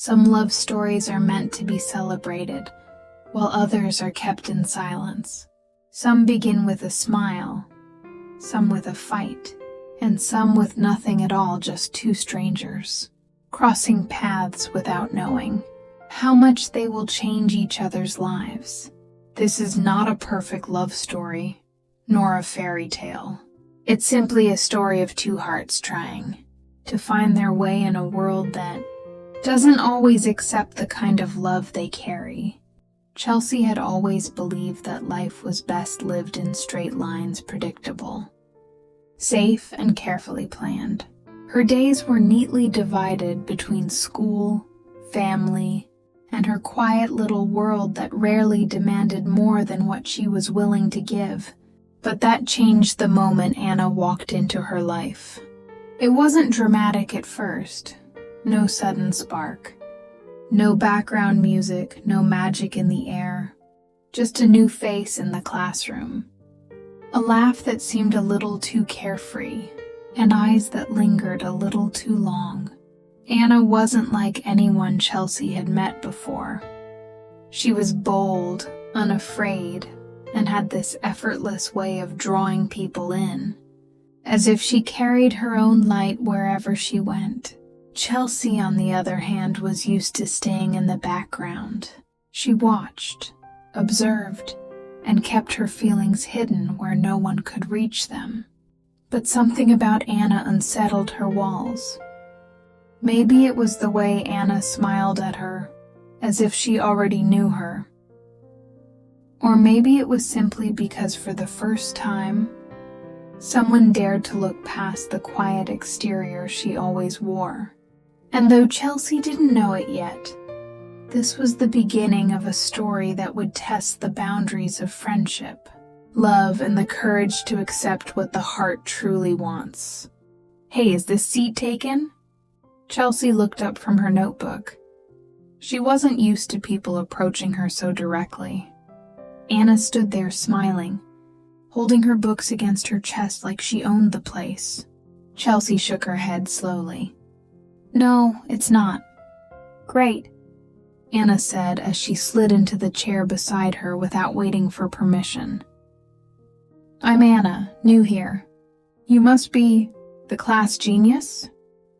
Some love stories are meant to be celebrated, while others are kept in silence. Some begin with a smile, some with a fight, and some with nothing at all, just two strangers, crossing paths without knowing how much they will change each other's lives. This is not a perfect love story, nor a fairy tale. It's simply a story of two hearts trying to find their way in a world that doesn't always accept the kind of love they carry. Chelsea had always believed that life was best lived in straight lines, predictable, safe, and carefully planned. Her days were neatly divided between school, family, and her quiet little world that rarely demanded more than what she was willing to give. But that changed the moment Anna walked into her life. It wasn't dramatic at first. No sudden spark. No background music, no magic in the air. Just a new face in the classroom. A laugh that seemed a little too carefree, and eyes that lingered a little too long. Anna wasn't like anyone Chelsea had met before. She was bold, unafraid, and had this effortless way of drawing people in, as if she carried her own light wherever she went. Chelsea, on the other hand, was used to staying in the background. She watched, observed, and kept her feelings hidden where no one could reach them. But something about Anna unsettled her walls. Maybe it was the way Anna smiled at her, as if she already knew her. Or maybe it was simply because for the first time, someone dared to look past the quiet exterior she always wore. And though Chelsea didn't know it yet, this was the beginning of a story that would test the boundaries of friendship, love, and the courage to accept what the heart truly wants. "Hey, is this seat taken?" Chelsea looked up from her notebook. She wasn't used to people approaching her so directly. Anna stood there smiling, holding her books against her chest like she owned the place. Chelsea shook her head slowly. "No, it's not." "Great," Anna said as she slid into the chair beside her without waiting for permission. "I'm Anna, new here. You must be the class genius?"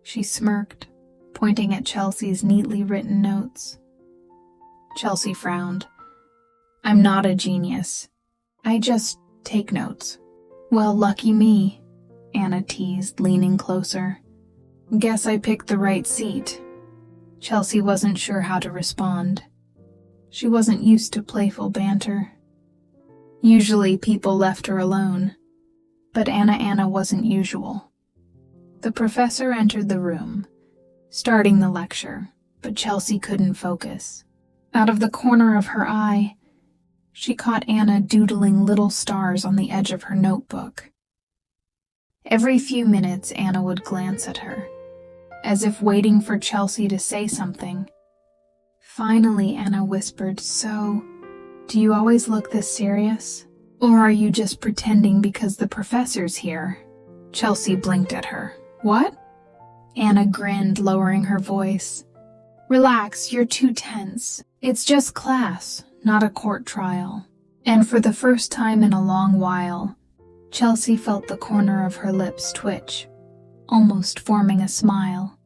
She smirked, pointing at Chelsea's neatly written notes. Chelsea frowned. "I'm not a genius. I just take notes." "Well, lucky me," Anna teased, leaning closer. "Guess I picked the right seat." Chelsea wasn't sure how to respond. She wasn't used to playful banter. Usually people left her alone, but Anna wasn't usual. The professor entered the room, starting the lecture, but Chelsea couldn't focus. Out of the corner of her eye, she caught Anna doodling little stars on the edge of her notebook. Every few minutes, Anna would glance at her, as if waiting for Chelsea to say something. Finally, Anna whispered, "So, do you always look this serious? Or are you just pretending because the professor's here?" Chelsea blinked at her. "What?" Anna grinned, lowering her voice. "Relax, you're too tense. It's just class, not a court trial." And for the first time in a long while, Chelsea felt the corner of her lips twitch, almost forming a smile.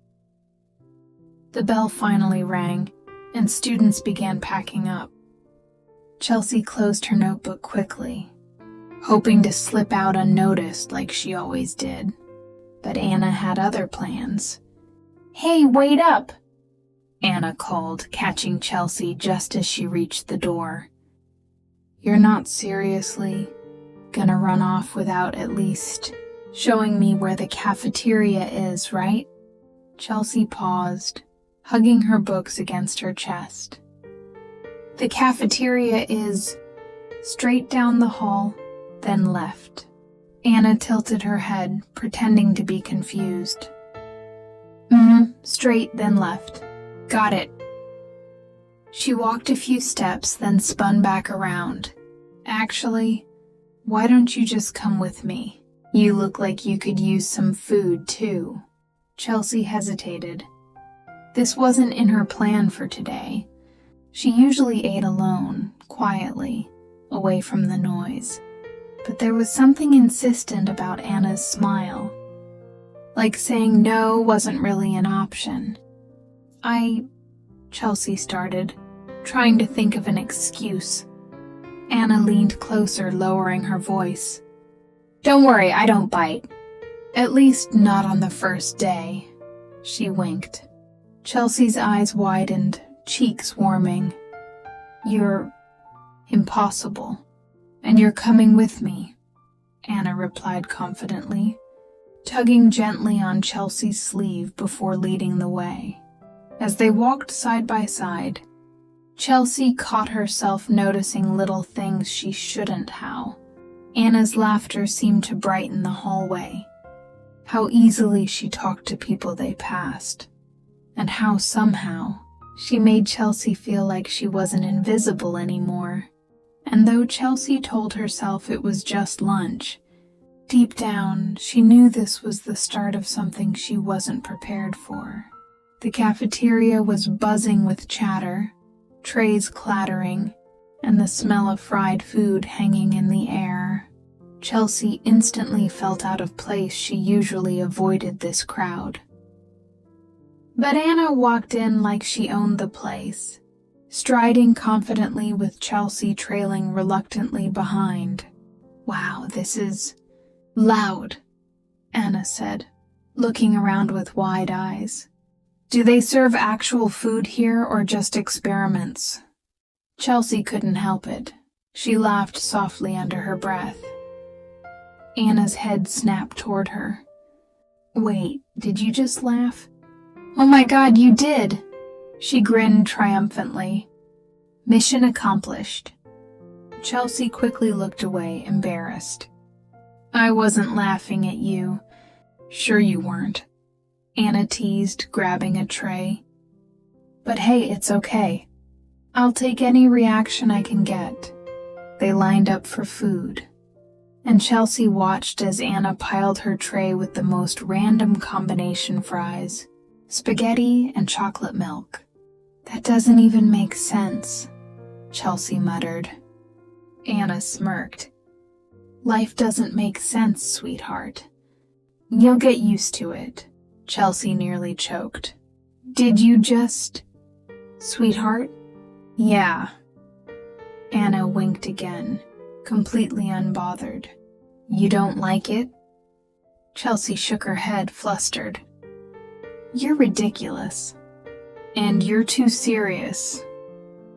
The bell finally rang, and students began packing up. Chelsea closed her notebook quickly, hoping to slip out unnoticed like she always did. But Anna had other plans. "Hey, wait up!" Anna called, catching Chelsea just as she reached the door. "You're not seriously gonna run off without at least showing me where the cafeteria is, right?" Chelsea paused, hugging her books against her chest. "The cafeteria is straight down the hall, then left." Anna tilted her head, pretending to be confused. Straight, then left. Got it." She walked a few steps, then spun back around. "Actually, why don't you just come with me? You look like you could use some food, too." Chelsea hesitated. This wasn't in her plan for today. She usually ate alone, quietly, away from the noise. But there was something insistent about Anna's smile. Like saying no wasn't really an option. Chelsea started, trying to think of an excuse. Anna leaned closer, lowering her voice. Don't worry, I don't bite. At least not on the first day. She winked. Chelsea's eyes widened, cheeks warming. You're impossible, and you're coming with me, Anna replied confidently, tugging gently on Chelsea's sleeve before leading the way. As they walked side by side, Chelsea caught herself noticing little things she shouldn't how. Anna's laughter seemed to brighten the hallway. How easily she talked to people they passed, and how somehow she made Chelsea feel like she wasn't invisible anymore. And though Chelsea told herself it was just lunch, deep down she knew this was the start of something she wasn't prepared for. The cafeteria was buzzing with chatter, trays clattering, and the smell of fried food hanging in the air. Chelsea instantly felt out of place. She usually avoided this crowd. But Anna walked in like she owned the place, striding confidently with Chelsea trailing reluctantly behind. Wow, this is loud, Anna said, looking around with wide eyes. Do they serve actual food here or just experiments? Chelsea couldn't help it. She laughed softly under her breath. Anna's head snapped toward her. Wait, did you just laugh? Oh my God, you did! She grinned triumphantly. Mission accomplished. Chelsea quickly looked away, embarrassed. I wasn't laughing at you. Sure you weren't, Anna teased, grabbing a tray. But hey, it's okay. I'll take any reaction I can get. They lined up for food, and Chelsea watched as Anna piled her tray with the most random combination fries, spaghetti and chocolate milk. That doesn't even make sense, Chelsea muttered. Anna smirked. Life doesn't make sense, sweetheart. You'll get used to it, Chelsea nearly choked. Did you just... Sweetheart? Yeah. Anna winked again, completely unbothered. You don't like it? Chelsea shook her head, flustered. You're ridiculous. And you're too serious,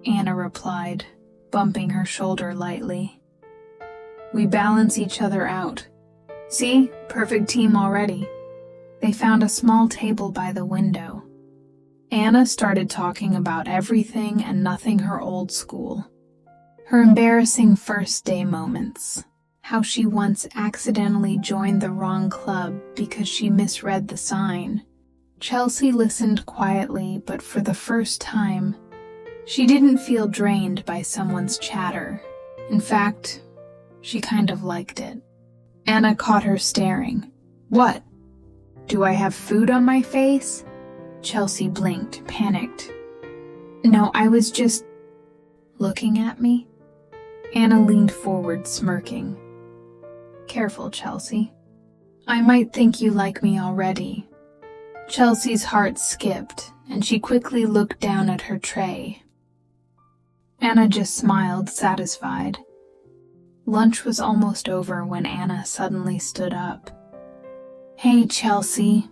Anna replied, bumping her shoulder lightly. We balance each other out. See? Perfect team already. They found a small table by the window. Anna started talking about everything and nothing her old school. Her embarrassing first day moments. How she once accidentally joined the wrong club because she misread the sign. Chelsea listened quietly, but for the first time, she didn't feel drained by someone's chatter. In fact, she kind of liked it. Anna caught her staring. What? Do I have food on my face? Chelsea blinked, panicked. No, I was just... Looking at me? Anna leaned forward, smirking. Careful, Chelsea. I might think you like me already. Chelsea's heart skipped, and she quickly looked down at her tray. Anna just smiled, satisfied. Lunch was almost over when Anna suddenly stood up. Hey, Chelsea,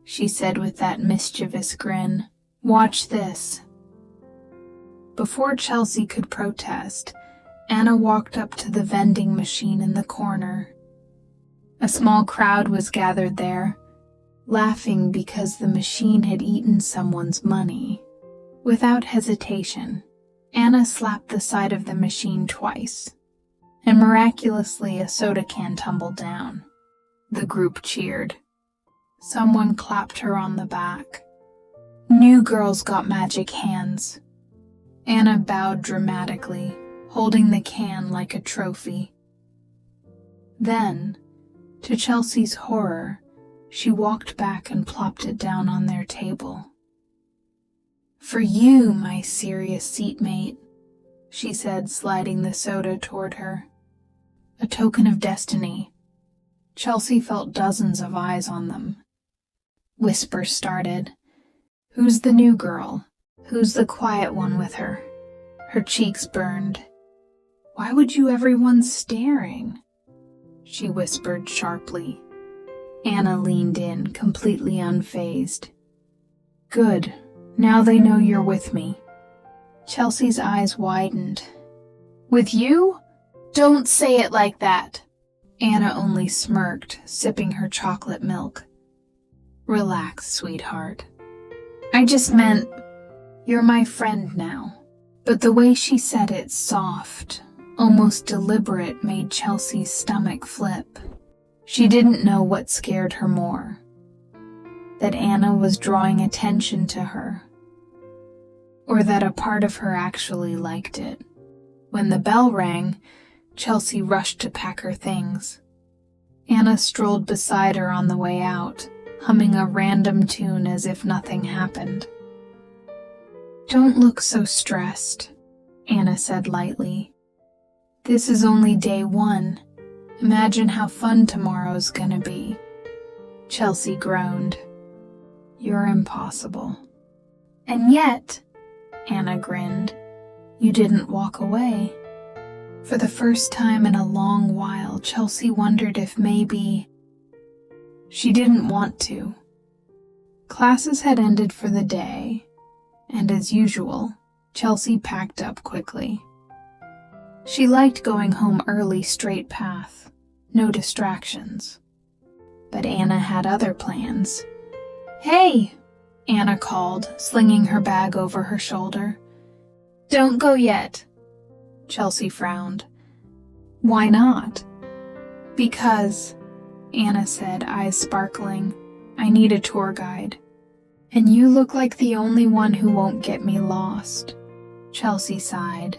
she said with that mischievous grin. Watch this. Before Chelsea could protest, Anna walked up to the vending machine in the corner. A small crowd was gathered there, laughing because the machine had eaten someone's money. Without hesitation, Anna slapped the side of the machine twice, and miraculously a soda can tumbled down. The group cheered. Someone clapped her on the back. New girls got magic hands. Anna bowed dramatically, holding the can like a trophy. Then, to Chelsea's horror, she walked back and plopped it down on their table. For you, my serious seatmate, she said, sliding the soda toward her. A token of destiny. Chelsea felt dozens of eyes on them. Whispers started. Who's the new girl? Who's the quiet one with her? Her cheeks burned. Why would you everyone staring? She whispered sharply. Anna leaned in, completely unfazed. Good. Now they know you're with me. Chelsea's eyes widened. With you? Don't say it like that. Anna only smirked, sipping her chocolate milk. Relax, sweetheart. I just meant, you're my friend now. But the way she said it, soft, almost deliberate, made Chelsea's stomach flip. She didn't know what scared her more. That Anna was drawing attention to her, or that a part of her actually liked it. When the bell rang, Chelsea rushed to pack her things. Anna strolled beside her on the way out, humming a random tune as if nothing happened. Don't look so stressed, Anna said lightly. This is only day 1. Imagine how fun tomorrow's gonna be. Chelsea groaned. You're impossible. And yet, Anna grinned, you didn't walk away. For the first time in a long while, Chelsea wondered if maybe she didn't want to. Classes had ended for the day, and as usual, Chelsea packed up quickly. She liked going home early, straight path, no distractions. But Anna had other plans. Hey, Anna called, slinging her bag over her shoulder. Don't go yet. Chelsea frowned. Why not? Because, Anna said, eyes sparkling, I need a tour guide. And you look like the only one who won't get me lost. Chelsea sighed.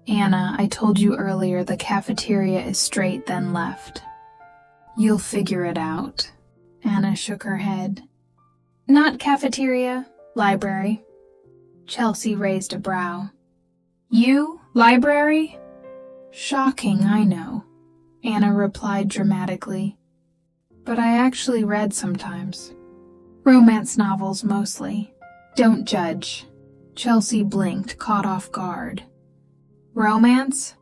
Anna, I told you earlier the cafeteria is straight then left. You'll figure it out. Anna shook her head. Not cafeteria, library. Chelsea raised a brow. You? Library? Shocking, I know, Anna replied dramatically. But I actually read sometimes. Romance novels mostly. Don't judge. Chelsea blinked, caught off guard. Romance?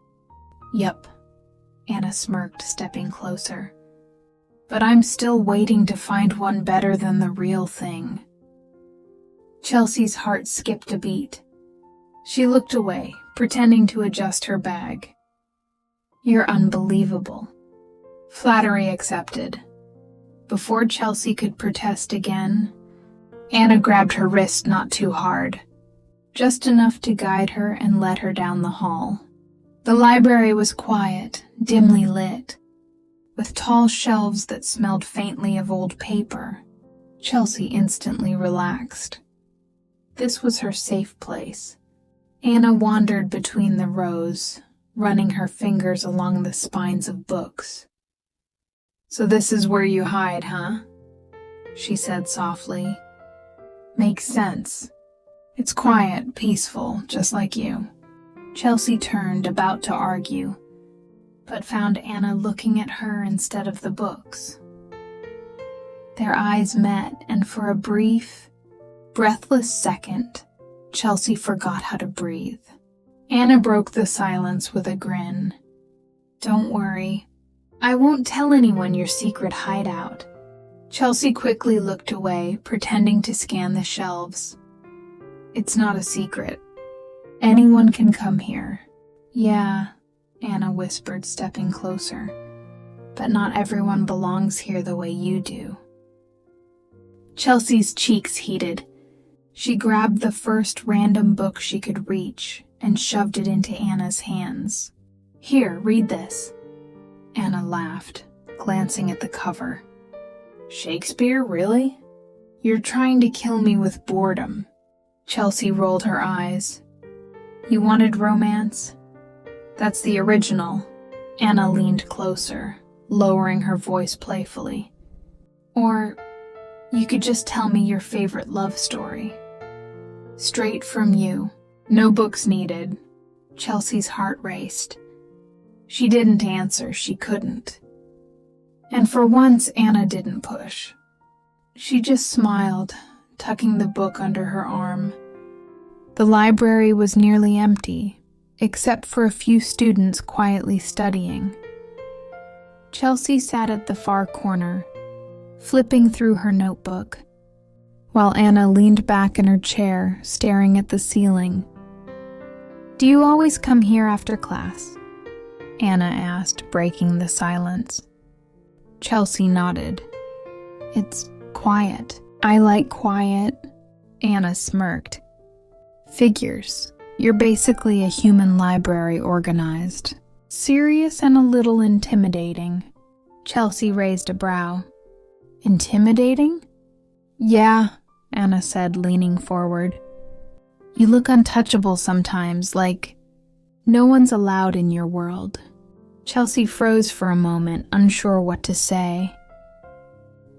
Yup. Anna smirked, stepping closer. But I'm still waiting to find one better than the real thing. Chelsea's heart skipped a beat. She looked away, pretending to adjust her bag. You're unbelievable. Flattery accepted. Before Chelsea could protest again, Anna grabbed her wrist not too hard, just enough to guide her and led her down the hall. The library was quiet, dimly lit, with tall shelves that smelled faintly of old paper. Chelsea instantly relaxed. This was her safe place. Anna wandered between the rows, running her fingers along the spines of books. So this is where you hide, huh? She said softly. Makes sense. It's quiet, peaceful, just like you. Chelsea turned, about to argue, but found Anna looking at her instead of the books. Their eyes met, and for a brief, breathless second, Chelsea forgot how to breathe. Anna broke the silence with a grin. Don't worry. I won't tell anyone your secret hideout. Chelsea quickly looked away, pretending to scan the shelves. It's not a secret. Anyone can come here. Yeah, Anna whispered, stepping closer. But not everyone belongs here the way you do. Chelsea's cheeks heated. She grabbed the first random book she could reach and shoved it into Anna's hands. Here, read this. Anna laughed, glancing at the cover. Shakespeare, really? You're trying to kill me with boredom. Chelsea rolled her eyes. You wanted romance? That's the original. Anna leaned closer, lowering her voice playfully. Or you could just tell me your favorite love story. Straight from you. No books needed. Chelsea's heart raced. She didn't answer, she couldn't. And for once, Anna didn't push. She just smiled, tucking the book under her arm. The library was nearly empty, except for a few students quietly studying. Chelsea sat at the far corner, flipping through her notebook, while Anna leaned back in her chair, staring at the ceiling. "Do you always come here after class?" Anna asked, breaking the silence. Chelsea nodded. "It's quiet." "I like quiet." Anna smirked. "Figures. You're basically a human library organized." Serious and a little intimidating. Chelsea raised a brow. "Intimidating?" "Yeah," Anna said, leaning forward. "You look untouchable sometimes, like no one's allowed in your world." Chelsea froze for a moment, unsure what to say.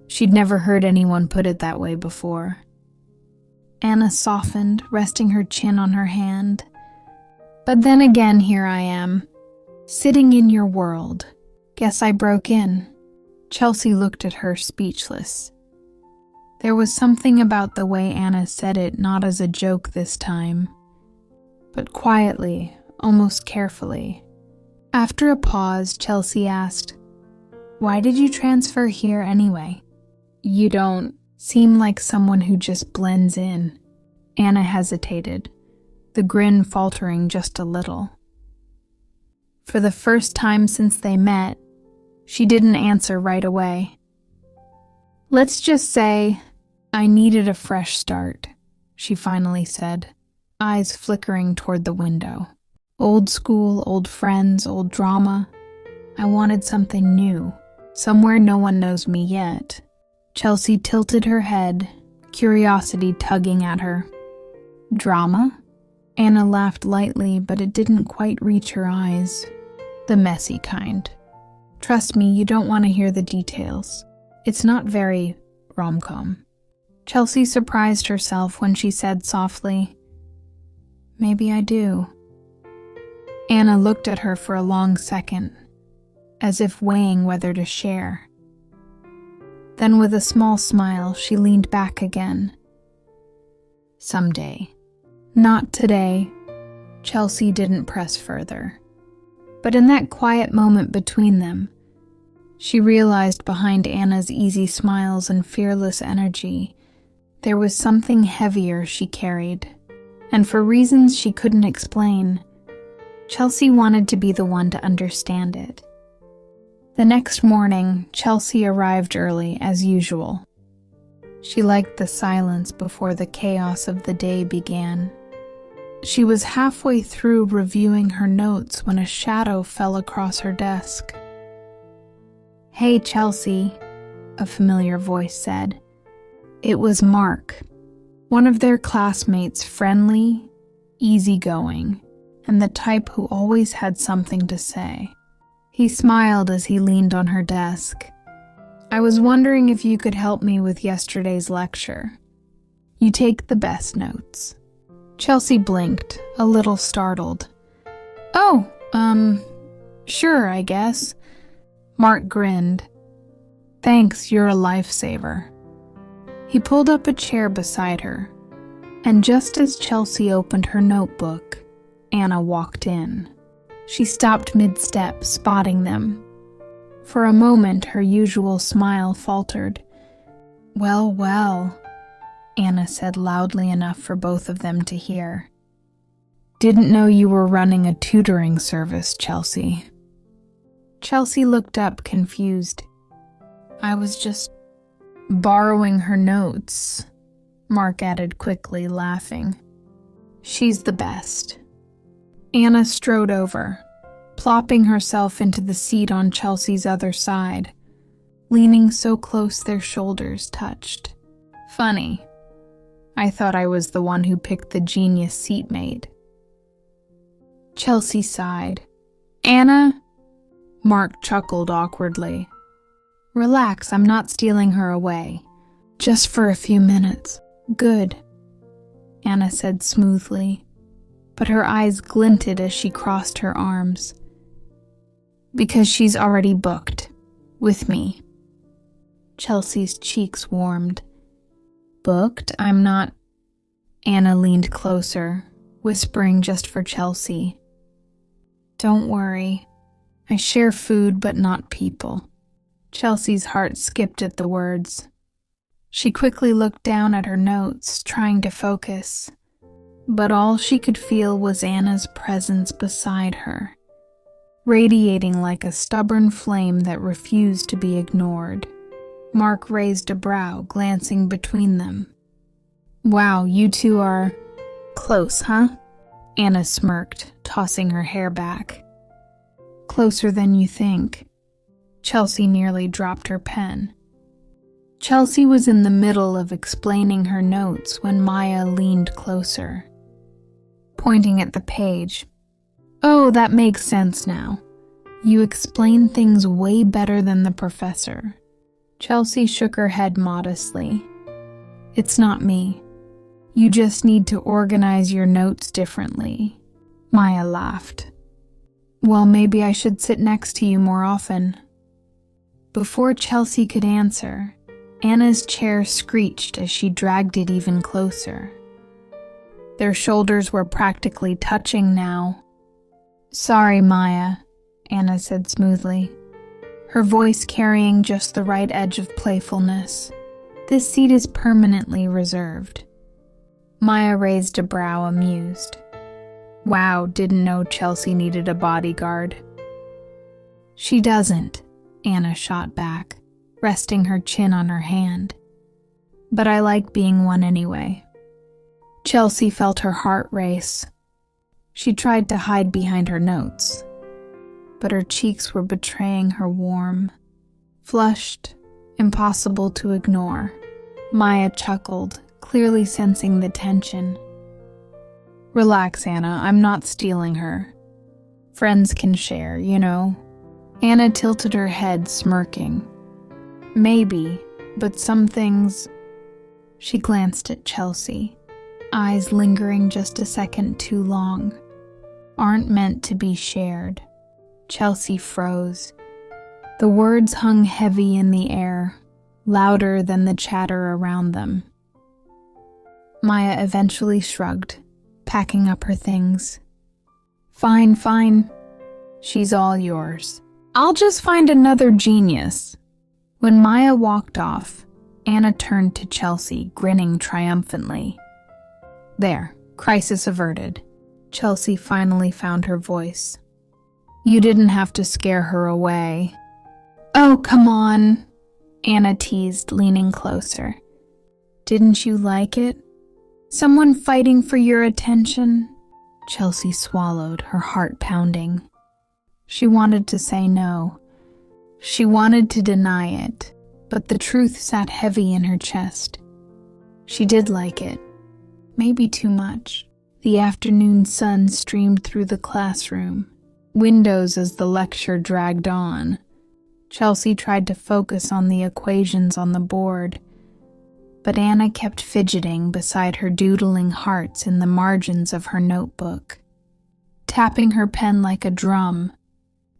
She'd never heard anyone put it that way before. Anna softened, resting her chin on her hand. "But then again, here I am, sitting in your world. Guess I broke in." Chelsea looked at her, speechless. There was something about the way Anna said it, not as a joke this time, but quietly, almost carefully. After a pause, Chelsea asked, "Why did you transfer here anyway? You don't seem like someone who just blends in." Anna hesitated, the grin faltering just a little. For the first time since they met, she didn't answer right away. "Let's just say I needed a fresh start," she finally said, eyes flickering toward the window. "Old school, old friends, old drama. I wanted something new, somewhere no one knows me yet." Chelsea tilted her head, curiosity tugging at her. "Drama?" Anna laughed lightly, but it didn't quite reach her eyes. "The messy kind. Trust me, you don't want to hear the details. It's not very rom-com." Chelsea surprised herself when she said softly, "Maybe I do." Anna looked at her for a long second, as if weighing whether to share. Then with a small smile, she leaned back again. "Someday. Not today." Chelsea didn't press further. But in that quiet moment between them, she realized behind Anna's easy smiles and fearless energy, there was something heavier she carried. And for reasons she couldn't explain, Chelsea wanted to be the one to understand it. The next morning, Chelsea arrived early, as usual. She liked the silence before the chaos of the day began. She was halfway through reviewing her notes when a shadow fell across her desk. "Hey, Chelsea," a familiar voice said. It was Mark, one of their classmates, friendly, easygoing, and the type who always had something to say. He smiled as he leaned on her desk. "I was wondering if you could help me with yesterday's lecture. You take the best notes." Chelsea blinked, a little startled. "Oh, sure, I guess." Mark grinned. "Thanks, you're a lifesaver." He pulled up a chair beside her, and just as Chelsea opened her notebook, Anna walked in. She stopped mid-step, spotting them. For a moment, her usual smile faltered. "Well, well," Anna said loudly enough for both of them to hear. "Didn't know you were running a tutoring service, Chelsea." Chelsea looked up, confused. "I was just borrowing her notes," Mark added quickly, laughing. "She's the best." Anna strode over, plopping herself into the seat on Chelsea's other side, leaning so close their shoulders touched. "Funny. I thought I was the one who picked the genius seatmate." Chelsea sighed. "Anna?" Mark chuckled awkwardly. "Relax, I'm not stealing her away. Just for a few minutes." "Good." Anna said smoothly, but her eyes glinted as she crossed her arms. Because she's already booked. With me. Chelsea's cheeks warmed. Booked? I'm not... Anna leaned closer, whispering just for Chelsea. Don't worry. I share food but not people. Chelsea's heart skipped at the words. She quickly looked down at her notes, trying to focus. But all she could feel was Anna's presence beside her, radiating like a stubborn flame that refused to be ignored. Mark raised a brow, glancing between them. Wow, you two are close, huh? Anna smirked, tossing her hair back. Closer than you think. Chelsea nearly dropped her pen. Chelsea was in the middle of explaining her notes when Maya leaned closer, pointing at the page. Oh, that makes sense now. You explain things way better than the professor. Chelsea shook her head modestly. It's not me. You just need to organize your notes differently. Maya laughed. Well, maybe I should sit next to you more often. Before Chelsea could answer, Anna's chair screeched as she dragged it even closer. Their shoulders were practically touching now. Sorry, Maya, Anna said smoothly, her voice carrying just the right edge of playfulness. This seat is permanently reserved. Maya raised a brow, amused. Wow, didn't know Chelsea needed a bodyguard. She doesn't, Anna shot back, resting her chin on her hand. But I like being one anyway. Chelsea felt her heart race. She tried to hide behind her notes, but her cheeks were betraying her warm, flushed, impossible to ignore. Maya chuckled, clearly sensing the tension. Relax, Anna, I'm not stealing her. Friends can share, you know. Anna tilted her head, smirking. Maybe, but some things... She glanced at Chelsea, eyes lingering just a second too long. Aren't meant to be shared. Chelsea froze. The words hung heavy in the air, louder than the chatter around them. Maya eventually shrugged, packing up her things. Fine, fine. She's all yours. I'll just find another genius. When Maya walked off, Anna turned to Chelsea, grinning triumphantly. There, crisis averted. Chelsea finally found her voice. You didn't have to scare her away. Oh, come on, Anna teased, leaning closer. Didn't you like it? Someone fighting for your attention? Chelsea swallowed, her heart pounding. She wanted to say no. She wanted to deny it, but the truth sat heavy in her chest. She did like it. Maybe too much. The afternoon sun streamed through the classroom, windows as the lecture dragged on. Chelsea tried to focus on the equations on the board, but Anna kept fidgeting beside her, doodling hearts in the margins of her notebook, tapping her pen like a drum,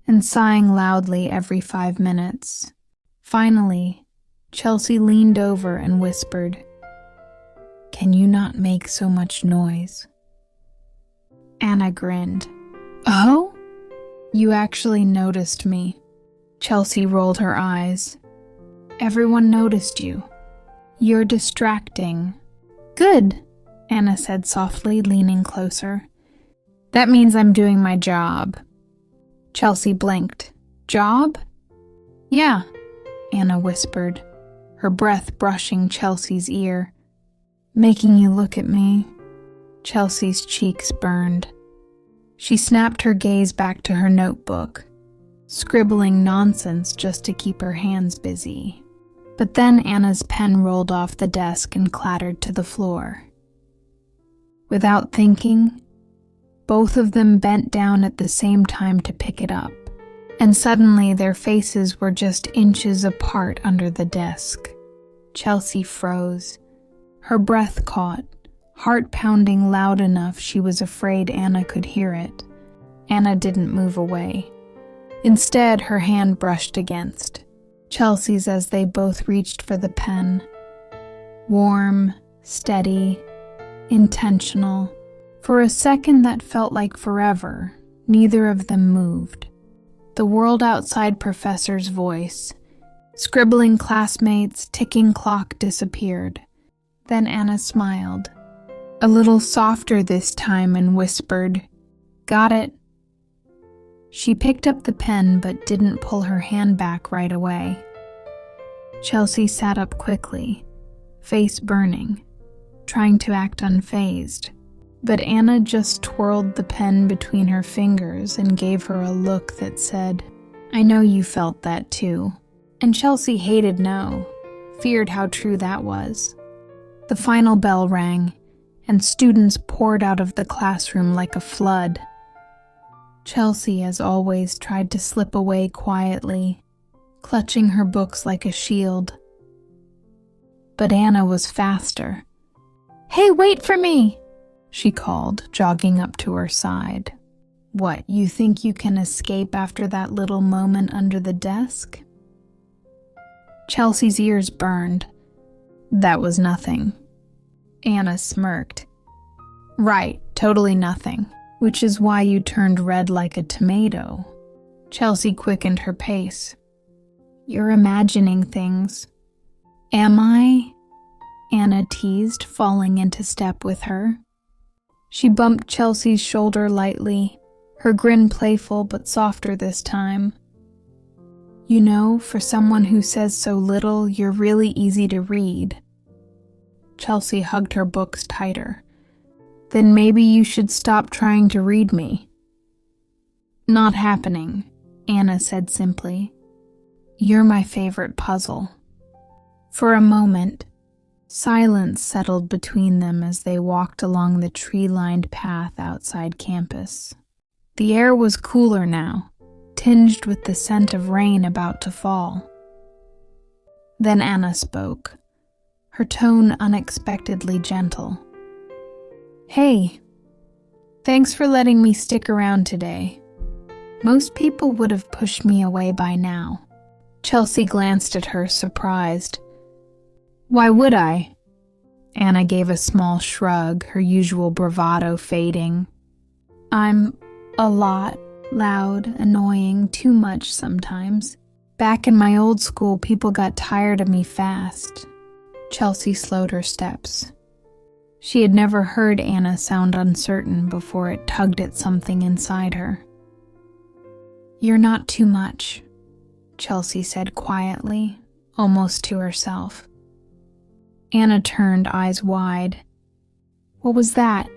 and sighing loudly every 5 minutes. Finally, Chelsea leaned over and whispered, Can you not make so much noise? Anna grinned. Oh? You actually noticed me. Chelsea rolled her eyes. Everyone noticed you. You're distracting. Good, Anna said softly, leaning closer. That means I'm doing my job. Chelsea blinked. Job? Yeah, Anna whispered, her breath brushing Chelsea's ear. Making you look at me. Chelsea's cheeks burned. She snapped her gaze back to her notebook, scribbling nonsense just to keep her hands busy. But then Anna's pen rolled off the desk and clattered to the floor. Without thinking, both of them bent down at the same time to pick it up, and suddenly their faces were just inches apart under the desk. Chelsea froze. Her breath caught, heart pounding loud enough she was afraid Anna could hear it. Anna didn't move away. Instead, her hand brushed against Chelsea's as they both reached for the pen. Warm, steady, intentional. For a second that felt like forever, neither of them moved. The world outside Professor's voice, scribbling classmates, ticking clock disappeared. Then Anna smiled, a little softer this time, and whispered, "Got it." She picked up the pen but didn't pull her hand back right away. Chelsea sat up quickly, face burning, trying to act unfazed. But Anna just twirled the pen between her fingers and gave her a look that said, "I know you felt that too." And Chelsea hated no, feared how true that was. The final bell rang, and students poured out of the classroom like a flood. Chelsea, as always, tried to slip away quietly, clutching her books like a shield. But Anna was faster. "Hey, wait for me!" she called, jogging up to her side. "What, you think you can escape after that little moment under the desk?" Chelsea's ears burned. "That was nothing." Anna smirked. "Right, totally nothing, which is why you turned red like a tomato." Chelsea quickened her pace. "You're imagining things." "Am I?" Anna teased, falling into step with her. She bumped Chelsea's shoulder lightly, her grin playful but softer this time. "You know, for someone who says so little, you're really easy to read." Chelsea hugged her books tighter. "Then maybe you should stop trying to read me." "Not happening," Anna said simply. "You're my favorite puzzle." For a moment, silence settled between them as they walked along the tree-lined path outside campus. The air was cooler now, tinged with the scent of rain about to fall. Then Anna spoke, her tone unexpectedly gentle. "Hey, thanks for letting me stick around today. Most people would have pushed me away by now." Chelsea glanced at her, surprised. "Why would I?" Anna gave a small shrug, her usual bravado fading. "I'm a lot, loud, annoying, too much sometimes. Back in my old school, people got tired of me fast." Chelsea slowed her steps. She had never heard Anna sound uncertain before it tugged at something inside her. "You're not too much," Chelsea said quietly, almost to herself. Anna turned, eyes wide. "What was that?"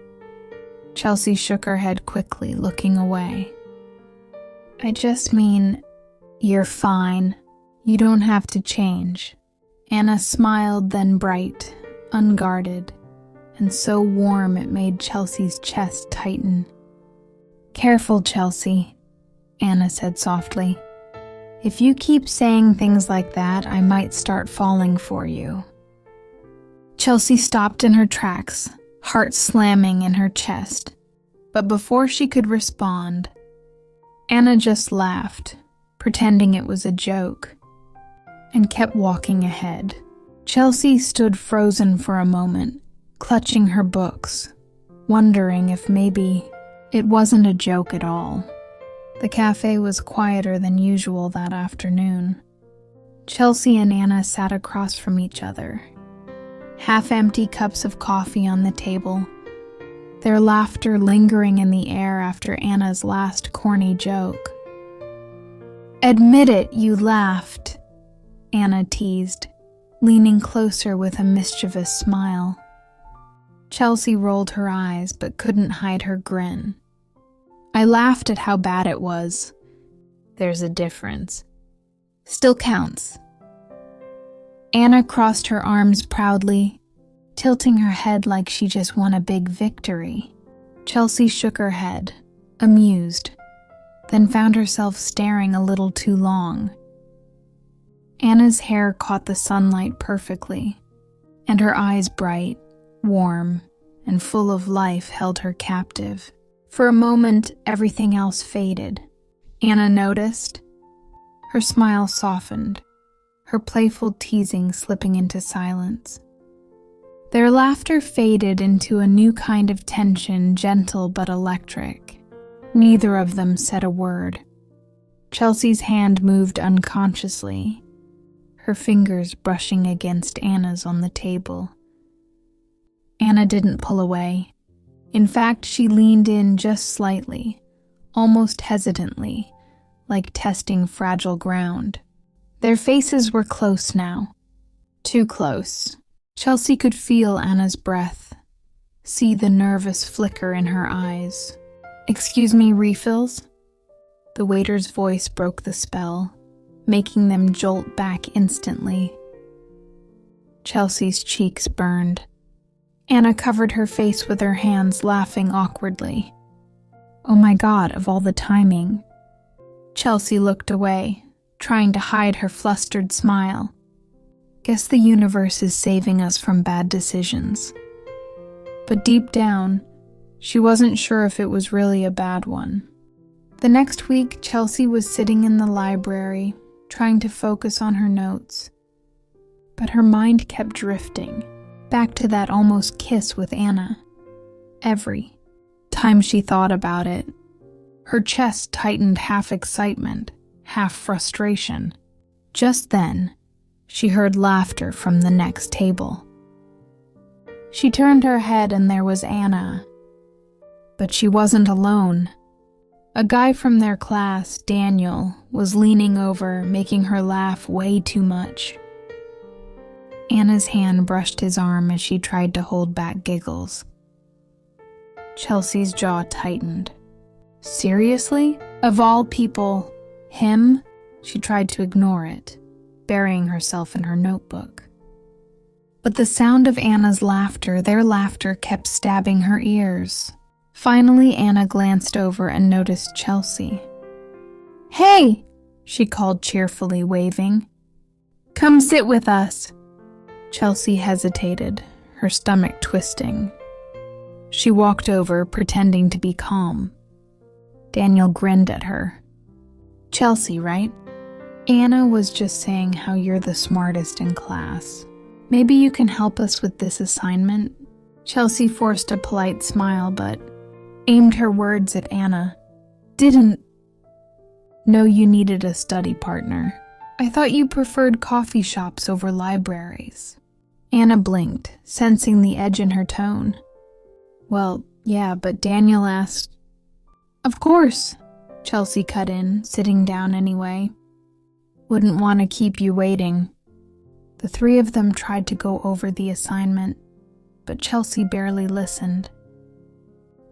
Chelsea shook her head quickly, looking away. "I just mean, you're fine. You don't have to change." Anna smiled, then bright, unguarded, and so warm it made Chelsea's chest tighten. "Careful, Chelsea," Anna said softly. "If you keep saying things like that, I might start falling for you." Chelsea stopped in her tracks, heart slamming in her chest. But before she could respond, Anna just laughed, pretending it was a joke, and kept walking ahead. Chelsea stood frozen for a moment, clutching her books, wondering if maybe it wasn't a joke at all. The cafe was quieter than usual that afternoon. Chelsea and Anna sat across from each other, half-empty cups of coffee on the table, their laughter lingering in the air after Anna's last corny joke. "Admit it, you laughed," Anna teased, leaning closer with a mischievous smile. Chelsea rolled her eyes but couldn't hide her grin. "I laughed at how bad it was. There's a difference. Still counts." Anna crossed her arms proudly, tilting her head like she just won a big victory. Chelsea shook her head, amused, then found herself staring a little too long. Anna's hair caught the sunlight perfectly, and her eyes bright, warm, and full of life held her captive. For a moment, everything else faded. Anna noticed. Her smile softened, her playful teasing slipping into silence. Their laughter faded into a new kind of tension, gentle but electric. Neither of them said a word. Chelsea's hand moved unconsciously, her fingers brushing against Anna's on the table. Anna didn't pull away. In fact, she leaned in just slightly, almost hesitantly, like testing fragile ground. Their faces were close now. Too close. Chelsea could feel Anna's breath, see the nervous flicker in her eyes. "Excuse me, refills?" The waiter's voice broke the spell, making them jolt back instantly. Chelsea's cheeks burned. Anna covered her face with her hands, laughing awkwardly. Oh my God, of all the timing. Chelsea looked away, trying to hide her flustered smile. Guess the universe is saving us from bad decisions. But deep down, she wasn't sure if it was really a bad one. The next week, Chelsea was sitting in the library, trying to focus on her notes. But her mind kept drifting, back to that almost kiss with Anna. Every time she thought about it, her chest tightened, half excitement, half frustration. Just then, she heard laughter from the next table. She turned her head and there was Anna. But she wasn't alone. A guy from their class, Daniel, was leaning over, making her laugh way too much. Anna's hand brushed his arm as she tried to hold back giggles. Chelsea's jaw tightened. Seriously? Of all people, him? She tried to ignore it, burying herself in her notebook. But the sound of Anna's laughter, their laughter, kept stabbing her ears. Finally, Anna glanced over and noticed Chelsea. "Hey!" she called cheerfully, waving. "Come sit with us." Chelsea hesitated, her stomach twisting. She walked over, pretending to be calm. Daniel grinned at her. "Chelsea, right? Anna was just saying how you're the smartest in class. Maybe you can help us with this assignment?" Chelsea forced a polite smile, but aimed her words at Anna. "Didn't know you needed a study partner. I thought you preferred coffee shops over libraries." Anna blinked, sensing the edge in her tone. "Well, yeah, but Daniel asked." "Of course," Chelsea cut in, sitting down anyway. "Wouldn't want to keep you waiting." The three of them tried to go over the assignment, but Chelsea barely listened.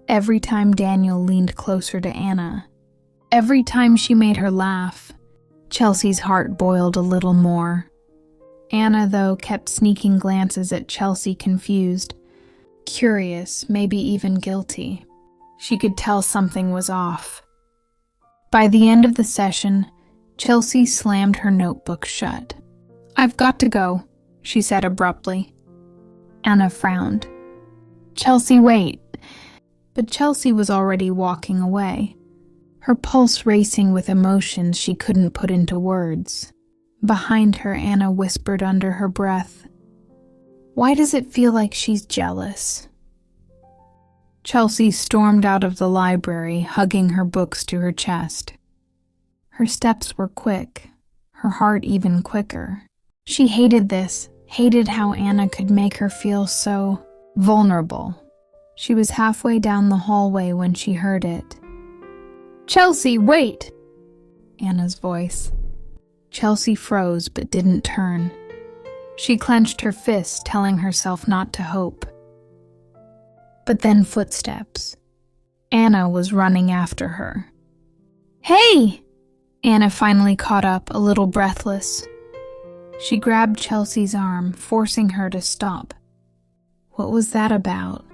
Every time Daniel leaned closer to Anna, every time she made her laugh, Chelsea's heart boiled a little more. Anna, though, kept sneaking glances at Chelsea, confused, curious, maybe even guilty. She could tell something was off. By the end of the session, Chelsea slammed her notebook shut. "I've got to go," she said abruptly. Anna frowned. "Chelsea, wait." But Chelsea was already walking away, her pulse racing with emotions she couldn't put into words. Behind her, Anna whispered under her breath, "Why does it feel like she's jealous?" Chelsea stormed out of the library, hugging her books to her chest. Her steps were quick, her heart even quicker. She hated this, hated how Anna could make her feel so vulnerable. She was halfway down the hallway when she heard it. "Chelsea, wait!" Anna's voice. Chelsea froze but didn't turn. She clenched her fists, telling herself not to hope. But then footsteps. Anna was running after her. "Hey!" Anna finally caught up, a little breathless. She grabbed Chelsea's arm, forcing her to stop. What was that about?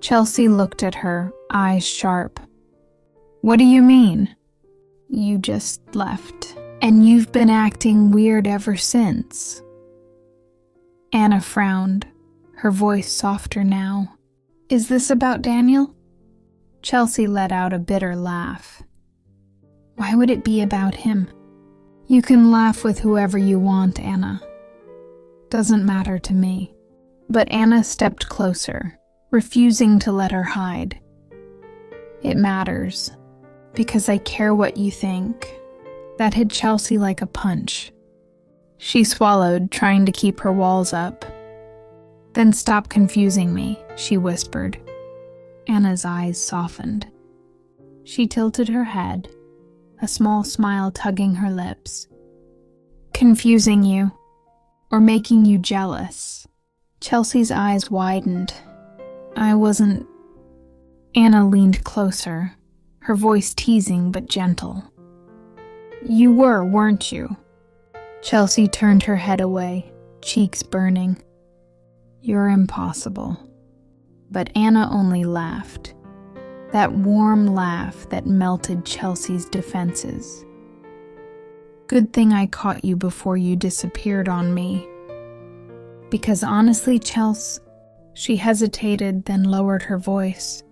Chelsea looked at her, eyes sharp. "What do you mean?" "You just left, and you've been acting weird ever since." Anna frowned, her voice softer now. Is this about Daniel? Chelsea let out a bitter laugh. Why would it be about him? You can laugh with whoever you want, Anna. Doesn't matter to me. But Anna stepped closer, refusing to let her hide. It matters, because I care what you think. That hit Chelsea like a punch. She swallowed, trying to keep her walls up. Then stop confusing me, she whispered. Anna's eyes softened. She tilted her head, a small smile tugging her lips. Confusing you, or making you jealous? Chelsea's eyes widened. I wasn't... Anna leaned closer, her voice teasing but gentle. You were, weren't you? Chelsea turned her head away, cheeks burning. You're impossible. But Anna only laughed. That warm laugh that melted Chelsea's defenses. Good thing I caught you before you disappeared on me. Because honestly, Chels, she hesitated, then lowered her voice.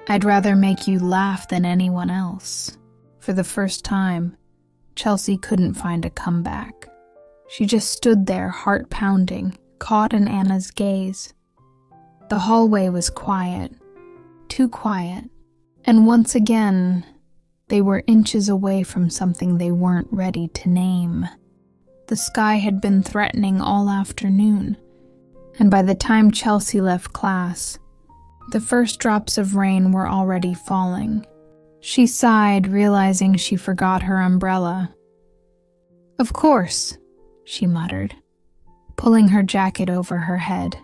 I'd rather make you laugh than anyone else. For the first time, Chelsea couldn't find a comeback. She just stood there, heart pounding, caught in Anna's gaze. The hallway was quiet, too quiet, and once again, they were inches away from something they weren't ready to name. The sky had been threatening all afternoon, and by the time Chelsea left class, the first drops of rain were already falling. She sighed, realizing she forgot her umbrella. Of course, she muttered, pulling her jacket over her head.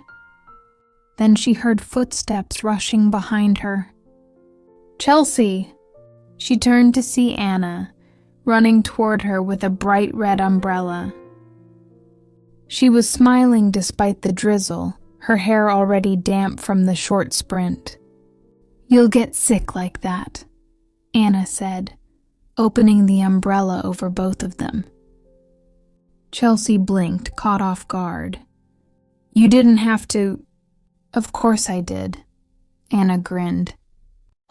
Then she heard footsteps rushing behind her. Chelsea! She turned to see Anna, running toward her with a bright red umbrella. She was smiling despite the drizzle, her hair already damp from the short sprint. You'll get sick like that, Anna said, opening the umbrella over both of them. Chelsea blinked, caught off guard. You didn't have to... Of course I did, Anna grinned,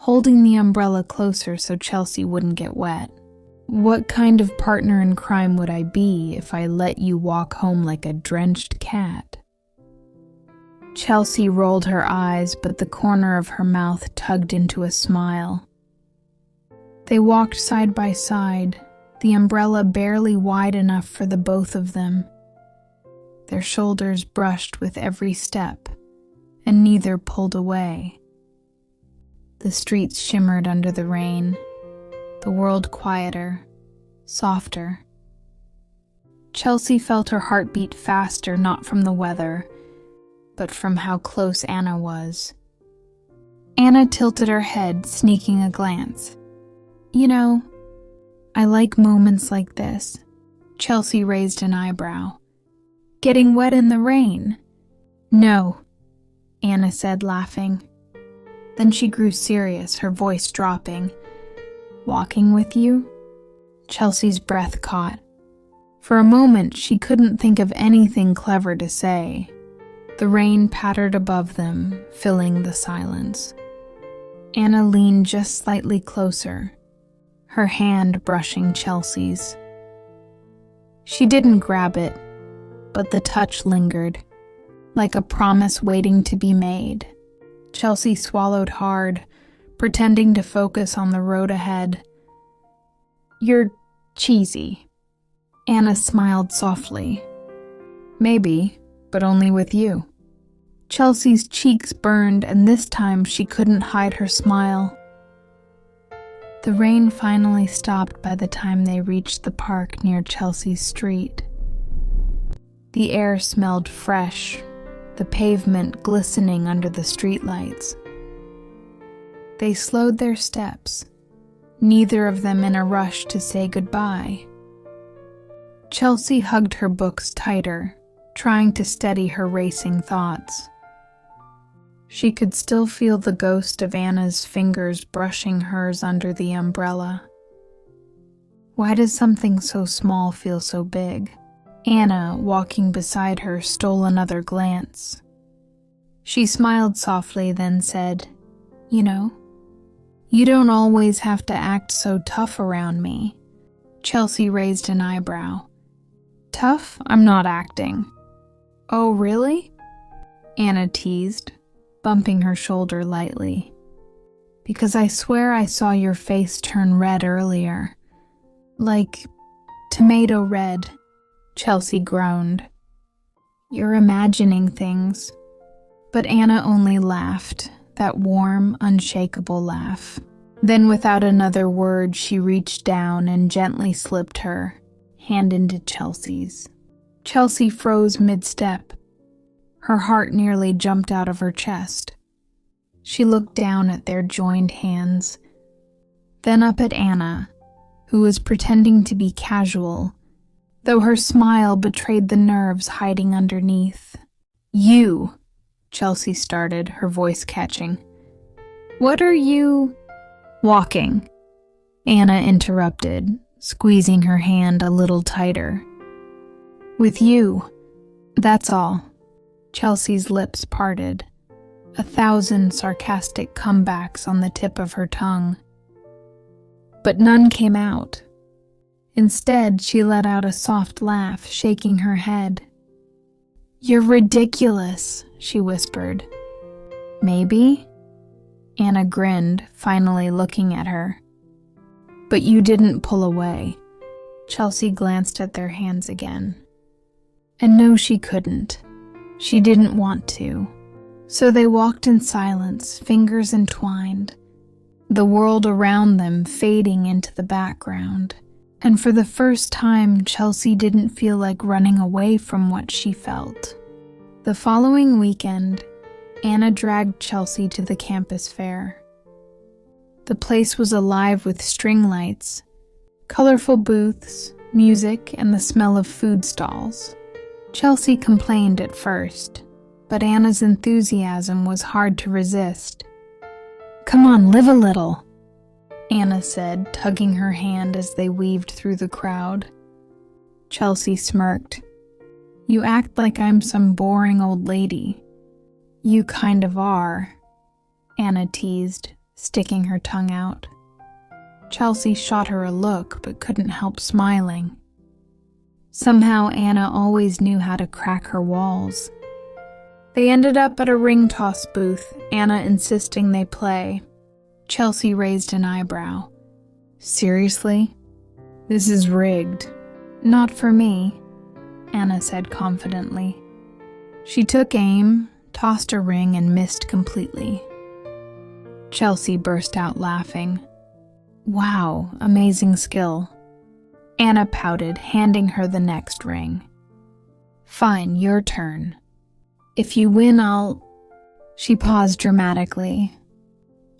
holding the umbrella closer so Chelsea wouldn't get wet. What kind of partner in crime would I be if I let you walk home like a drenched cat? Chelsea rolled her eyes, but the corner of her mouth tugged into a smile. They walked side by side, the umbrella barely wide enough for the both of them. Their shoulders brushed with every step, and neither pulled away. The streets shimmered under the rain, the world quieter, softer. Chelsea felt her heart beat faster, not from the weather, but from how close Anna was. Anna tilted her head, sneaking a glance. You know, I like moments like this. Chelsea raised an eyebrow. Getting wet in the rain? No, Anna said, laughing. Then she grew serious, her voice dropping. Walking with you? Chelsea's breath caught. For a moment, she couldn't think of anything clever to say. The rain pattered above them, filling the silence. Anna leaned just slightly closer, her hand brushing Chelsea's. She didn't grab it, but the touch lingered, like a promise waiting to be made. Chelsea swallowed hard, pretending to focus on the road ahead. You're cheesy. Anna smiled softly. Maybe, but only with you. Chelsea's cheeks burned, and this time she couldn't hide her smile. The rain finally stopped by the time they reached the park near Chelsea's street. The air smelled fresh, the pavement glistening under the streetlights. They slowed their steps, neither of them in a rush to say goodbye. Chelsea hugged her books tighter, trying to steady her racing thoughts. She could still feel the ghost of Anna's fingers brushing hers under the umbrella. Why does something so small feel so big? Anna, walking beside her, stole another glance. She smiled softly, then said, "You know, you don't always have to act so tough around me." Chelsea raised an eyebrow. "Tough? I'm not acting." "Oh, really?" Anna teased, bumping her shoulder lightly. "Because I swear I saw your face turn red earlier. Like tomato red." Chelsea groaned. "You're imagining things." But Anna only laughed, that warm, unshakable laugh. Then without another word, she reached down and gently slipped her hand into Chelsea's. Chelsea froze mid-step. Her heart nearly jumped out of her chest. She looked down at their joined hands, then up at Anna, who was pretending to be casual, though her smile betrayed the nerves hiding underneath. "You," Chelsea started, her voice catching. "What are you—" "Walking," Anna interrupted, squeezing her hand a little tighter. "With you, that's all." Chelsea's lips parted, 1,000 sarcastic comebacks on the tip of her tongue. But none came out. Instead, she let out a soft laugh, shaking her head. "You're ridiculous," she whispered. "Maybe?" Anna grinned, finally looking at her. "But you didn't pull away." Chelsea glanced at their hands again. And no, she couldn't. She didn't want to. So they walked in silence, fingers entwined, the world around them fading into the background. And for the first time, Chelsea didn't feel like running away from what she felt. The following weekend, Anna dragged Chelsea to the campus fair. The place was alive with string lights, colorful booths, music, and the smell of food stalls. Chelsea complained at first, but Anna's enthusiasm was hard to resist. "Come on, live a little," Anna said, tugging her hand as they weaved through the crowd. Chelsea smirked. "You act like I'm some boring old lady." "You kind of are," Anna teased, sticking her tongue out. Chelsea shot her a look but couldn't help smiling. Somehow Anna always knew how to crack her walls. They ended up at a ring toss booth, Anna insisting they play. Chelsea raised an eyebrow. "Seriously? This is rigged." "Not for me," Anna said confidently. She took aim, tossed a ring, and missed completely. Chelsea burst out laughing. "Wow, amazing skill." Anna pouted, handing her the next ring. "Fine, your turn. If you win, I'll—" She paused dramatically.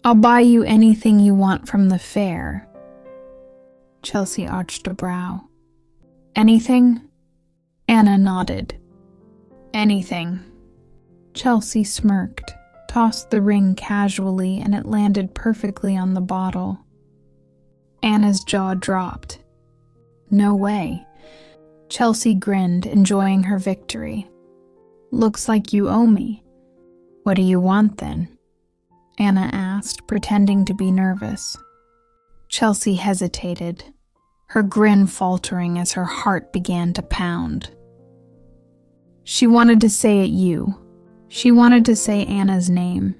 "I'll buy you anything you want from the fair." Chelsea arched a brow. "Anything?" Anna nodded. "Anything." Chelsea smirked, tossed the ring casually, and it landed perfectly on the bottle. Anna's jaw dropped. "No way." Chelsea grinned, enjoying her victory. "Looks like you owe me." "What do you want then?" Anna asked, pretending to be nervous. Chelsea hesitated, her grin faltering as her heart began to pound. She wanted to say it you. She wanted to say Anna's name,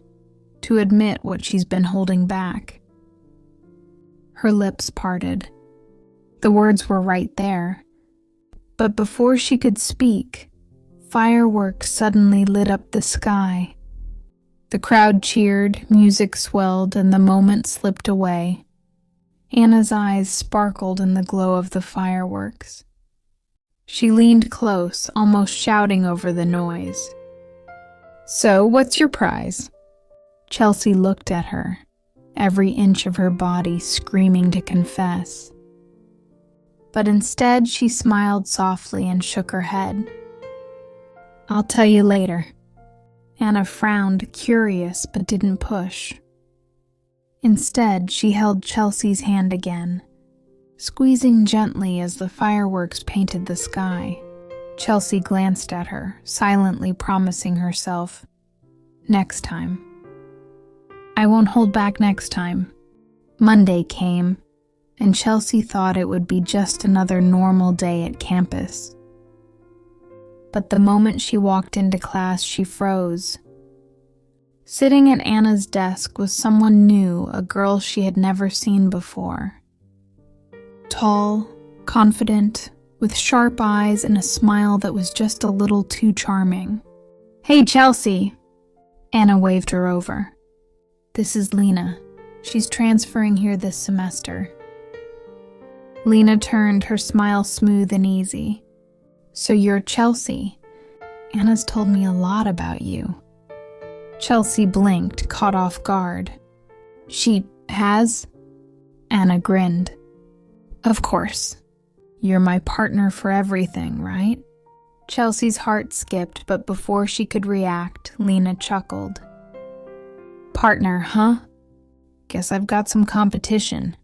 to admit what she's been holding back. Her lips parted. The words were right there. But before she could speak, fireworks suddenly lit up the sky. The crowd cheered, music swelled, and the moment slipped away. Anna's eyes sparkled in the glow of the fireworks. She leaned close, almost shouting over the noise. "So, what's your prize?" Chelsea looked at her, every inch of her body screaming to confess. But instead she smiled softly and shook her head. "I'll tell you later." Anna frowned, curious, but didn't push. Instead, she held Chelsea's hand again, squeezing gently as the fireworks painted the sky. Chelsea glanced at her, silently promising herself, Next time. I won't hold back next time. Monday came, and Chelsea thought it would be just another normal day at campus. But the moment she walked into class, she froze. Sitting at Anna's desk was someone new, a girl she had never seen before. Tall, confident, with sharp eyes and a smile that was just a little too charming. "Hey, Chelsea!" Anna waved her over. "This is Lena. She's transferring here this semester." Lena turned, her smile smooth and easy. "So you're Chelsea. Anna's told me a lot about you." Chelsea blinked, caught off guard. "She has?" Anna grinned. "Of course. You're my partner for everything, right?" Chelsea's heart skipped, but before she could react, Lena chuckled. "Partner, huh? Guess I've got some competition."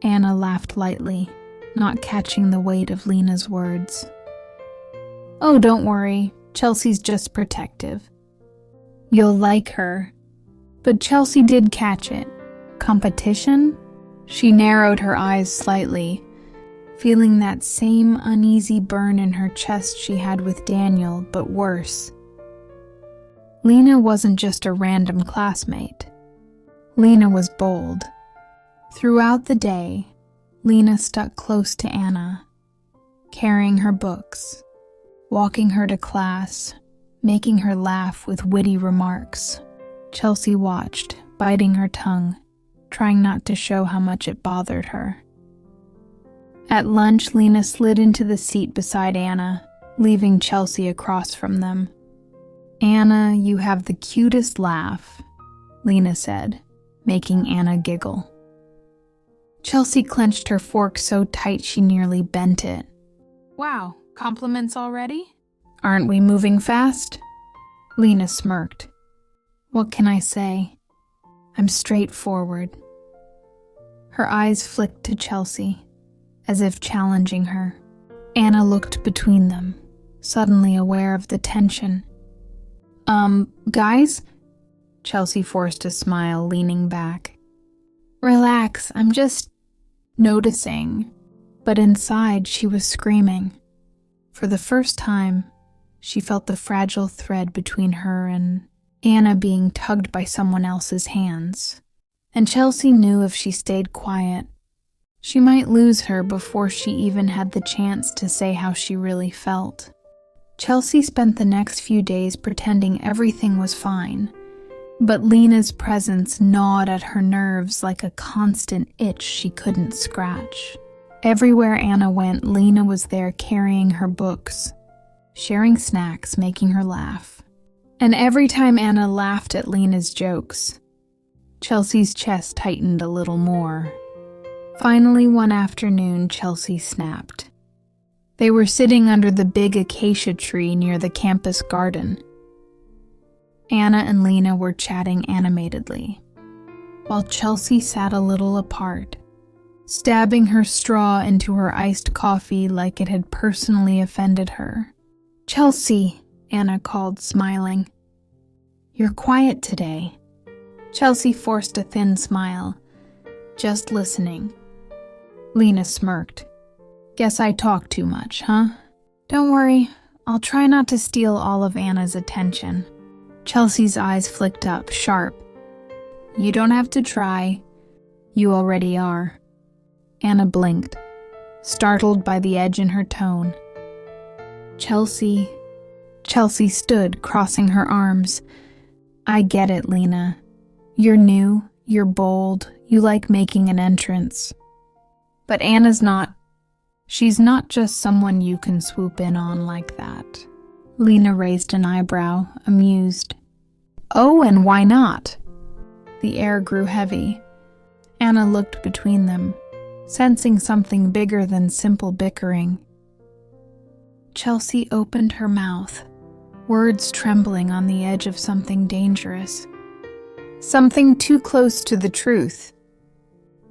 Anna laughed lightly, not catching the weight of Lena's words. "Oh, don't worry. Chelsea's just protective. You'll like her." But Chelsea did catch it. Competition? She narrowed her eyes slightly, feeling that same uneasy burn in her chest she had with Daniel, but worse. Lena wasn't just a random classmate. Lena was bold. Throughout the day, Lena stuck close to Anna, carrying her books, walking her to class, making her laugh with witty remarks. Chelsea watched, biting her tongue, trying not to show how much it bothered her. At lunch, Lena slid into the seat beside Anna, leaving Chelsea across from them. "Anna, you have the cutest laugh," Lena said, making Anna giggle. Chelsea clenched her fork so tight she nearly bent it. "Wow, compliments already? Aren't we moving fast?" Lena smirked. "What can I say? I'm straightforward." Her eyes flicked to Chelsea, as if challenging her. Anna looked between them, suddenly aware of the tension. Guys?" Chelsea forced a smile, leaning back. "Relax, I'm just noticing." But inside, she was screaming. For the first time, she felt the fragile thread between her and Anna being tugged by someone else's hands. And Chelsea knew if she stayed quiet, she might lose her before she even had the chance to say how she really felt. Chelsea spent the next few days pretending everything was fine, but Lena's presence gnawed at her nerves like a constant itch she couldn't scratch. Everywhere Anna went, Lena was there carrying her books, sharing snacks, making her laugh. And every time Anna laughed at Lena's jokes, Chelsea's chest tightened a little more. Finally, one afternoon, Chelsea snapped. They were sitting under the big acacia tree near the campus garden. Anna and Lena were chatting animatedly, while Chelsea sat a little apart, stabbing her straw into her iced coffee like it had personally offended her. "Chelsea," Anna called, smiling. "You're quiet today." Chelsea forced a thin smile. "Just listening." Lena smirked. "Guess I talk too much, huh?" "Don't worry, I'll try not to steal all of Anna's attention." Chelsea's eyes flicked up, sharp. "You don't have to try. You already are." Anna blinked, startled by the edge in her tone. Chelsea stood, crossing her arms. "I get it, Lena. You're new, you're bold, you like making an entrance. But Anna's not. She's not just someone you can swoop in on like that." Lena raised an eyebrow, amused. "Oh, and why not?" The air grew heavy. Anna looked between them, sensing something bigger than simple bickering. Chelsea opened her mouth, words trembling on the edge of something dangerous. Something too close to the truth.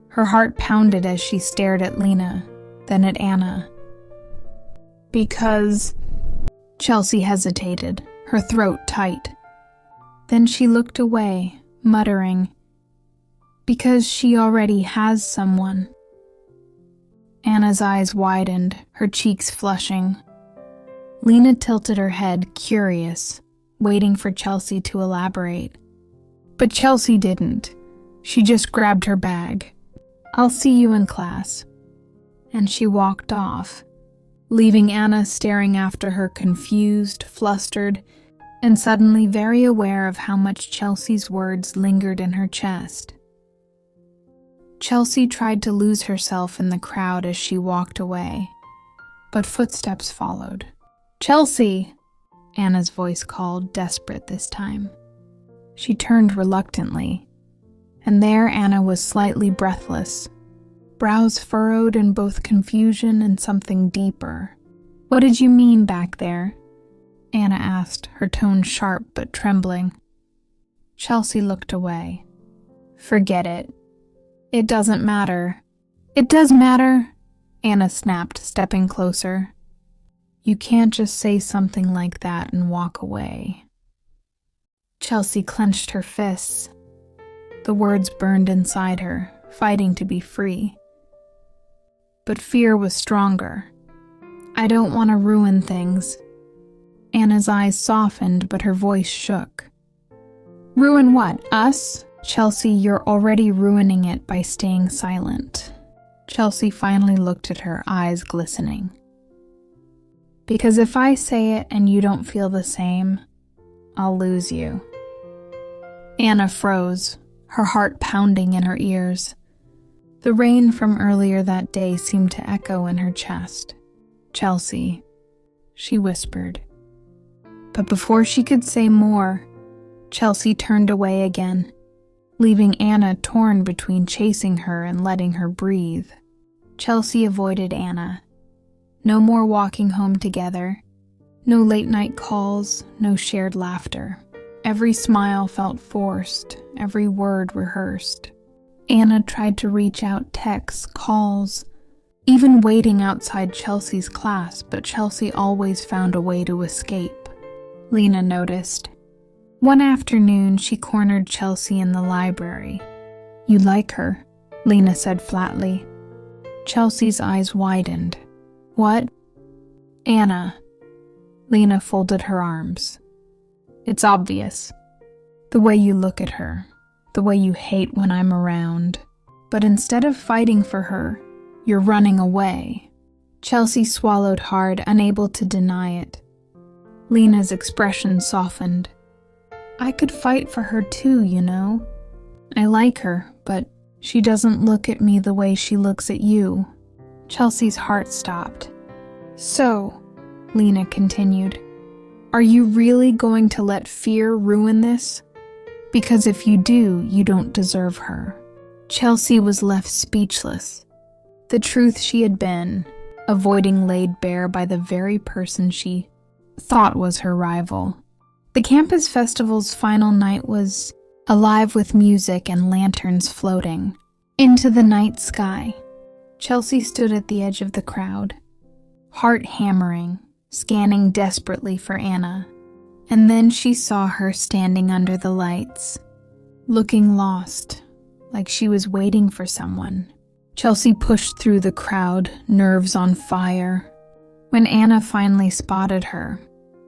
Her heart pounded as she stared at Lena, then at Anna. "Because..." Chelsea hesitated, her throat tight. Then she looked away, muttering, "Because she already has someone." Anna's eyes widened, her cheeks flushing. Lena tilted her head, curious, waiting for Chelsea to elaborate. But Chelsea didn't. She just grabbed her bag. "I'll see you in class." And she walked off, leaving Anna staring after her, confused, flustered, and suddenly very aware of how much Chelsea's words lingered in her chest. Chelsea tried to lose herself in the crowd as she walked away, but footsteps followed. "Chelsea!" Anna's voice called, desperate this time. She turned reluctantly, and there Anna was slightly breathless, brows furrowed in both confusion and something deeper. "What did you mean back there?" Anna asked, her tone sharp but trembling. Chelsea looked away. "Forget it. It doesn't matter." "It does matter," Anna snapped, stepping closer. "You can't just say something like that and walk away." Chelsea clenched her fists. The words burned inside her, fighting to be free. But fear was stronger. "I don't want to ruin things." Anna's eyes softened, but her voice shook. "Ruin what? Us?" "Chelsea, you're already ruining it by staying silent." Chelsea finally looked at her, eyes glistening. "Because if I say it and you don't feel the same, I'll lose you." Anna froze, her heart pounding in her ears. The rain from earlier that day seemed to echo in her chest. "Chelsea," she whispered. But before she could say more, Chelsea turned away again, leaving Anna torn between chasing her and letting her breathe. Chelsea avoided Anna. No more walking home together. No late-night calls, no shared laughter. Every smile felt forced, every word rehearsed. Anna tried to reach out, texts, calls, even waiting outside Chelsea's class, but Chelsea always found a way to escape. Lena noticed. One afternoon, she cornered Chelsea in the library. "You like her," Lena said flatly. Chelsea's eyes widened. "What?" "Anna." Lena folded her arms. "It's obvious. The way you look at her, the way you hate when I'm around. But instead of fighting for her, you're running away." Chelsea swallowed hard, unable to deny it. Lena's expression softened. "I could fight for her too, you know. I like her, but she doesn't look at me the way she looks at you." Chelsea's heart stopped. "So," Lena continued, "are you really going to let fear ruin this? Because if you do, you don't deserve her." Chelsea was left speechless. The truth she had been, avoiding laid bare by the very person she thought was her rival. The campus festival's final night was alive with music and lanterns floating into the night sky. Chelsea stood at the edge of the crowd, heart hammering, scanning desperately for Anna. And then she saw her standing under the lights, looking lost, like she was waiting for someone. Chelsea pushed through the crowd, nerves on fire. When Anna finally spotted her,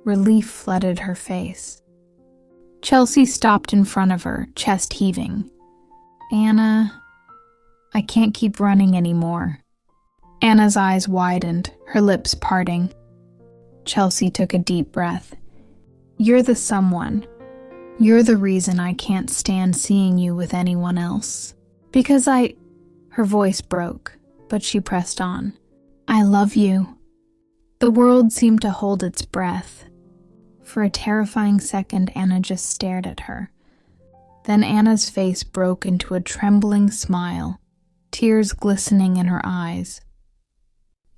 relief flooded her face. Chelsea stopped in front of her, chest heaving. "Anna, I can't keep running anymore." Anna's eyes widened, her lips parting. Chelsea took a deep breath. "You're the someone. You're the reason I can't stand seeing you with anyone else. Because Her voice broke, but she pressed on. "I love you." The world seemed to hold its breath. For a terrifying second, Anna just stared at her. Then Anna's face broke into a trembling smile, tears glistening in her eyes.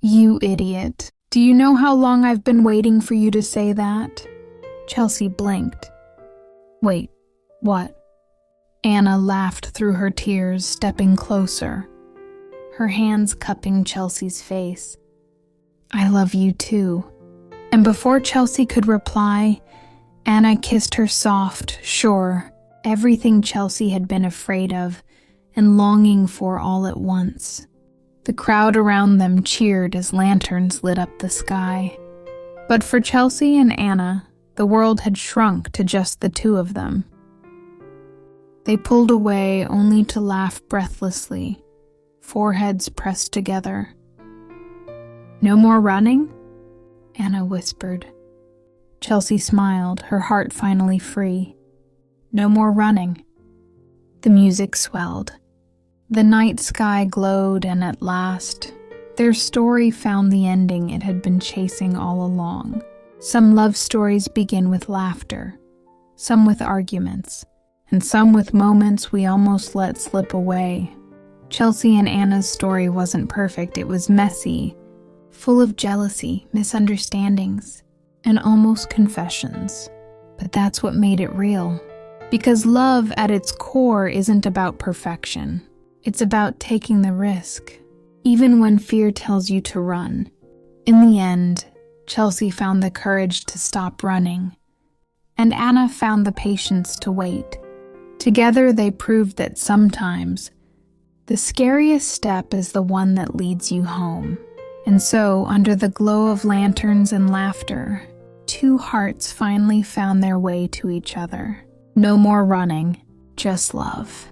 "You idiot. Do you know how long I've been waiting for you to say that?" Chelsea blinked. "Wait, what?" Anna laughed through her tears, stepping closer, her hands cupping Chelsea's face. "I love you too." And before Chelsea could reply, Anna kissed her soft, sure, everything Chelsea had been afraid of and longing for all at once. The crowd around them cheered as lanterns lit up the sky. But for Chelsea and Anna, the world had shrunk to just the two of them. They pulled away only to laugh breathlessly, foreheads pressed together. "No more running?" Anna whispered. Chelsea smiled, her heart finally free. "No more running." The music swelled. The night sky glowed, and at last, their story found the ending it had been chasing all along. Some love stories begin with laughter, some with arguments, and some with moments we almost let slip away. Chelsea and Anna's story wasn't perfect. It was messy, full of jealousy, misunderstandings, and almost confessions. But that's what made it real. Because love at its core isn't about perfection. It's about taking the risk, even when fear tells you to run. In the end, Chelsea found the courage to stop running, and Anna found the patience to wait. Together they proved that sometimes the scariest step is the one that leads you home. And so, under the glow of lanterns and laughter, two hearts finally found their way to each other. No more running, just love.